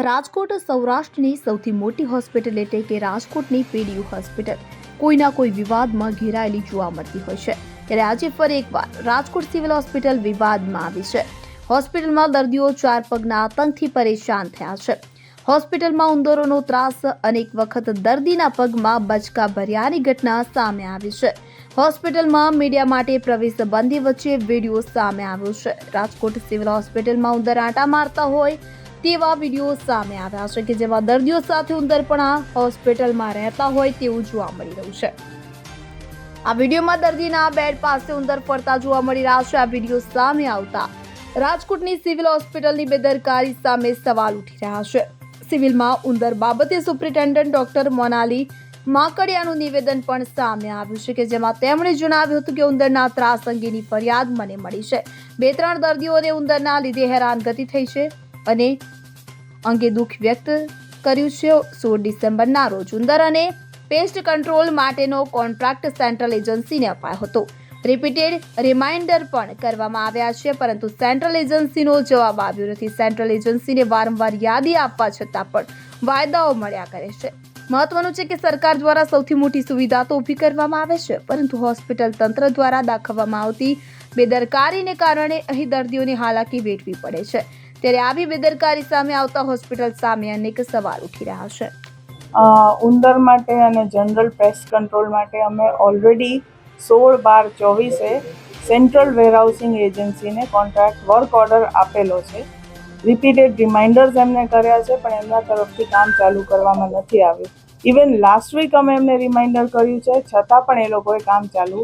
રાજકોટ સૌરાષ્ટ્રની સૌથી મોટી હોસ્પિટલ એટલે કે રાજકોટની પીડીયુ હોસ્પિટલ કોઈના કોઈ વિવાદમાં ઘેરાયેલી જોવા મળતી હોય છે, ત્યારે આજે ફરી એકવાર રાજકોટ સિવિલ હોસ્પિટલ વિવાદમાં આવી છે। હોસ્પિટલમાં દર્દીઓ ચાર પગના આતંકથી પરેશાન થયા છે। હોસ્પિટલમાં ઉંદરોનો ત્રાસ, અનેક વખત દર્દીના પગમાં બચકા ભર્યાની ઘટના સામે આવી છે। હોસ્પિટલમાં મીડિયા માટે પ્રવેશ બંધી વચ્ચે વિડીયો સામે આવ્યો છે। રાજકોટ સિવિલ હોસ્પિટલમાં ઉંદર આંટા મારતા હોય તેવા વિડીયો સામે આવ્યા છે કે જેમાં દર્દીઓ સાથે ઉંદર પણ આ હોસ્પિટલમાં રહેતા હોય તેવું જોવા મળી રહ્યું છે। આ વિડીયોમાં દર્દીના બેડ પાસે ઉંદર ફરતા જોવા મળી રહ્યા છે। આ વિડીયો સામે આવતા રાજકોટની સિવિલ હોસ્પિટલની બેદરકારી સામે સવાલ ઉઠી રહ્યા છે। સિવિલમાં ઉંદર બાબતે સુપ્રિન્ટેન્ડન્ટ ડોક્ટર મોનાલી માકડિયાનું નિવેદન પણ સામે આવ્યું છે કે જેમાં તેમણે જણાવ્યું હતું કે ઉંદરના ત્રાસ અંગેની ફરિયાદ મને મળી છે। 2-3 દર્દીઓને ઉંદરના લીધે હેરાનગતિ થઈ છે અને અંગે દુઃખ વ્યક્ત કર્યું છે। 16 ડિસેમ્બરના રોજ ઉંદર અને પેસ્ટ કંટ્રોલ માટેનો કોન્ટ્રાક્ટ સેન્ટ્રલ એજન્સીને અપાયો હતો। રિપીટેડ રિમાઇન્ડર પણ કરવામાં આવ્યા છે, પરંતુ સેન્ટ્રલ એજન્સીનો જવાબ આવ્યો નથી। સેન્ટ્રલ એજન્સીને વારંવાર યાદી આપવા છતાં પણ વાયદાઓ મળ્યા કરે છે। મહત્વનું છે કે સરકાર દ્વારા સૌથી મોટી સુવિધા તો ઊભી કરવામાં આવે છે, પરંતુ હોસ્પિટલ તંત્ર દ્વારા દાખવવામાં આવતી બેદરકારીને કારણે અહીં દર્દીઓને હાલાકી વેઠવી પડે છે। ત્યારે આવી બેદરકારી સામે આવતા હોસ્પિટલ સામે અનેક સવાલ ઉઠી રહ્યા છે। ઉંદર માટે અને જનરલ પેસ્ટ કંટ્રોલ માટે અમે ઓલરેડી 16/12/24 સેન્ટ્રલ વેરહાઉસિંગ એજન્સીને કોન્ટ્રાક્ટ વર્ક ઓર્ડર આપેલો છે। રિપીટેડ રિમાઇન્ડર્સ એમને કર્યા છે, પણ એમના તરફથી કામ ચાલુ કરવામાં નથી આવ્યું। ઇવન લાસ્ટ વીક અમે એમને રિમાઇન્ડર કર્યું છે, છતાં પણ એ લોકોએ કામ ચાલુ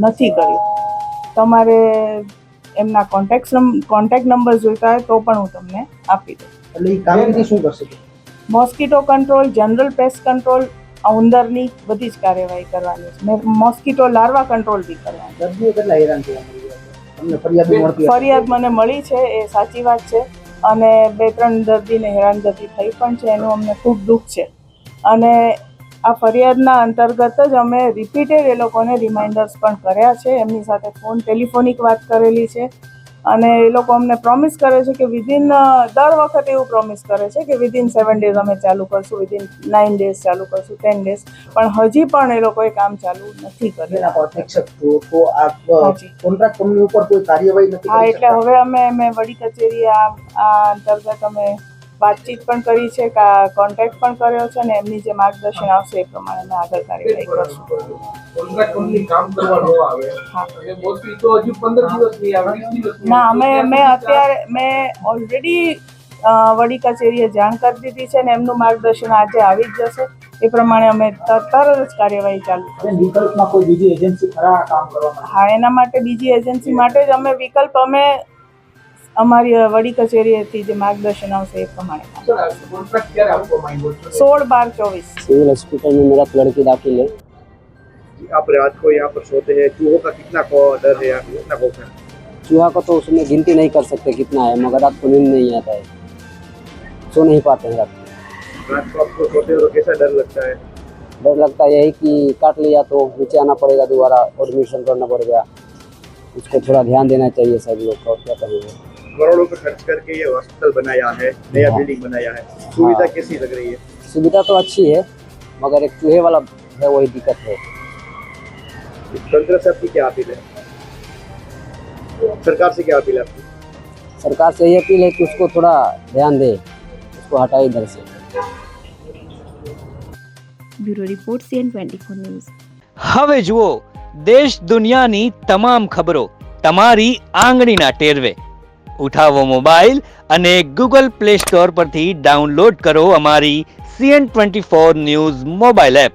નથી કર્યું। તમારે એમના કોન્ટેક્ટ નંબર જોઈતા હોય તો પણ હું તમને આપી દઉં। એટલે એ કામગીરી શું કરશે? Mosquito control, general pest control, ઉંદરની બધી જ કાર્યવાહી કરવાની છે। મોસ્કીટો લાર્વા કંટ્રોલ બી કરવાની। દર્દીઓ કેટલા હેરાન થયા તમને ફરિયાદ મળતી? ફરિયાદ મને મળી છે, એ સાચી વાત છે, અને 2-3 દર્દીને હેરાનગતિ થઈ પણ છે, એનું અમને ખૂબ દુઃખ છે। અને આ ફરિયાદના અંતર્ગત જ અમે રિપીટેડ એ લોકોને રિમાઇન્ડર્સ પણ કર્યા છે, એમની સાથે ટેલિફોનિક વાત કરેલી છે, અને એ લોકો અમને પ્રોમિસ કરે છે કે દર વખતે એવું પ્રોમિસ કરે છે કે વિધિન 7 days અમે ચાલુ કરશું, વિધિન 9 days ચાલુ કરશું, 10 days, પણ હજી પણ એ લોકોએ કામ ચાલુ નથી કર્યું। તો આ કોન્ટ્રાક્ટ કંપની ઉપર કોઈ કાર્યવાહી નથી? હા, એટલે હવે અમે વડી કચેરી આ અંતર્ગત અમે વાતચીત પણ કરી છે, કોન્ટેક્ટ પણ કર્યો છે, અને એમની જે માર્ગદર્શન આવશે એ પ્રમાણે અમે આગળ કાર્યવાહી કરશું। કોન્ટ્રાક્ટ કંપની કામ કરવા ન આવે અને મોસ્ટલી તો હજુ 15 દિવસની આવે, 20 દિવસની ના, મેં ઓલરેડી વડી કચેરીએ જાણ કરી દીધી છે, અને એમનું માર્ગદર્શન આજે આવી જ જશે। એ પ્રમાણે અમે તરત જ કાર્યવાહી ચાલુ કરીશું। વિકલ્પમાં કોઈ બીજી એજન્સી ખરા કામ કરવા માટે? હા, એના માટે બીજી એજન્સી માટે જ અમે વિકલ્પ અમારી વડી કચેરીએથી જે માર્ગદર્શન આવશે એ प्रमाणे। कॉन्ट्रैक्ट क्या आपको माइंड 16/12/24 सिविल हॉस्पिटल में मेरा लड़की दाखिल है। आप रात को यहाँ पर सोते हैं, चूहों का कितना डर है, कितना खौफ है? चूहा को तो उसमें गिनती नहीं कर सकते कितना है, मगर रात को नींद नहीं आता है, सो नहीं पाते हैं रात को। रात को आपको सोते हो तो कैसा डर लगता है? डर लगता है यही कि काट लिया तो नीचे आना पड़ेगा, दोबारा एडमिशन करना पड़ेगा। उसको थोड़ा ध्यान देना चाहिए सब लोग को। क्या करेंगे? करोड़ों का खर्च करके ये हॉस्पिटल बनाया है, नया बिल्डिंग बनाया है, सुविधा कैसी लग रही है? सुविधा तो अच्छी है, मगर एक चूहे वाला है, वही दिक्कत है। तंत्र से आपकी क्या अपील है? सरकार से क्या अपील है आपकी? सरकार से ये अपील है कि उसको थोड़ा ध्यान दे, उसको हटाए इधर से। Bureau report CN24 news. હવે જુઓ દેશ દુનિયાની તમામ ખબરો તમારી આંગળીના ટેરવે। ઉઠાવો મોબાઈલ અને ગૂગલ પ્લે સ્ટોર પરથી ડાઉનલોડ કરો અમારી CN24 ન્યૂઝ મોબાઈલ એપ।